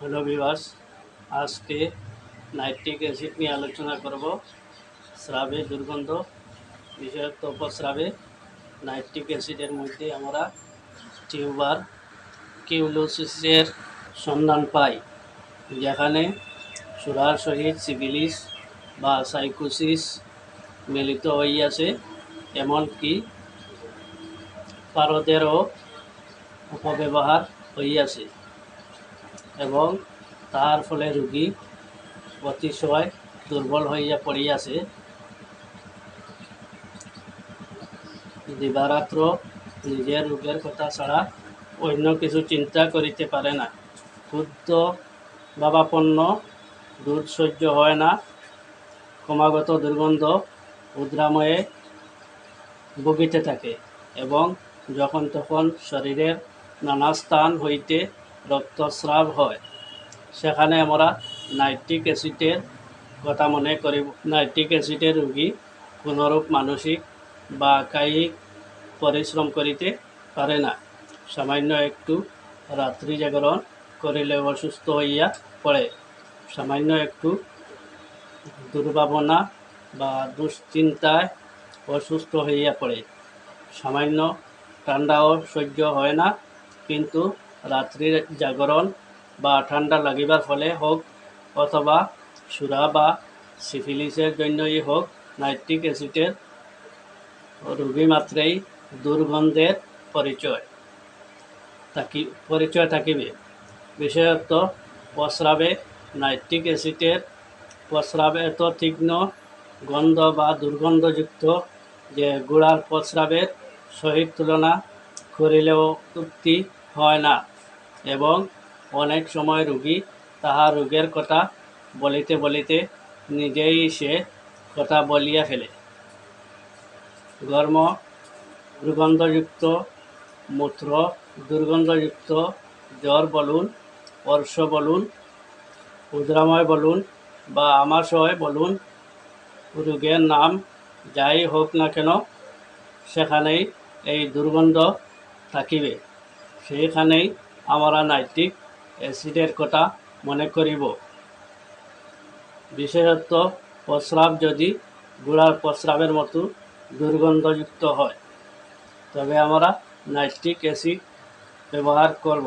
Hello viewers, আজকে nitric acid নিয়ে আলোচনা করব। স্রাবে দুর্গন্ধ বিষাক্ত উপস্রাবে নাইট্রিক অ্যাসিডের মধ্যে আমরা টিউবার কিউলোসিসের সন্ধান পাই, যেখানে সুরার সহিত সিফিলিস বা সাইকোসিস মিলিত হইয়াছে, এমনকি পারদেরও অপব্যবহার হইয়াছে এবং তার ফলে রোগী অতিশয় দুর্বল হইয়া পড়িয়াছে। দিবারাত্র নিজের রোগের কথা ছাড়া অন্য কিছু চিন্তা করিতে পারে না। ক্ষুদ্র ভাবাপন্ন দুধ সহ্য হয় না, ক্রমাগত দুর্গন্ধ উদ্রাময়ে ভুগিতে থাকে এবং যখন তখন শরীরের নানা স্থান হইতে রক্তস্রাব হয়। সেখানে আমরা নাইট্রিক অ্যাসিডের কথা মনে করি। নাইট্রিক অ্যাসিডের রোগী কোনোরূপ মানসিক বা কায়িক পরিশ্রম করিতে পারে না। সামান্য একটু রাত্রি জাগরণ করিলে অসুস্থ হইয়া পড়ে। সামান্য একটু দুর্ভাবনা বা দুশ্চিন্তায় অসুস্থ হইয়া পড়ে। সামান্য ঠান্ডাও সহ্য হয় না, কিন্তু রাত্রির জাগরণ বা ঠান্ডা লাগিবার ফলে হোক অথবা সুরা বা সিফিলিসের জন্যই হোক, নাইট্রিক অ্যাসিডের রোগী মাত্রেই দুর্গন্ধের পরিচয় থাকিবে। বিশেষত প্রস্রাবে নাইট্রিক অ্যাসিডের প্রস্রাব এত তীক্ষ্ণ গন্ধ বা দুর্গন্ধযুক্ত যে গোড়ার প্রস্রাবের সহিত তুলনা করিলেও তৃপ্তি হয় না এবং অনেক সময় রোগী তাহার রোগের কথা বলিতে বলিতে নিজেই সে কথা বলিয়া ফেলে। ঘর্ম দুর্গন্ধযুক্ত, মূত্র দুর্গন্ধযুক্ত, জ্বর বলুন, অর্শ বলুন, উদ্রাময় বলুন বা আমাশয় বলুন, রোগের নাম যাই হোক না কেন, সেখানেই এই দুর্গন্ধ থাকিবে। সেইখানেই আমরা নাইট্রিক অ্যাসিডের কথা মনে করিব। বিশেষত প্রস্রাব যদি গোড়ার প্রস্রাবের মতো দুর্গন্ধযুক্ত হয়, তবে আমরা নাইট্রিক অ্যাসিড ব্যবহার করব।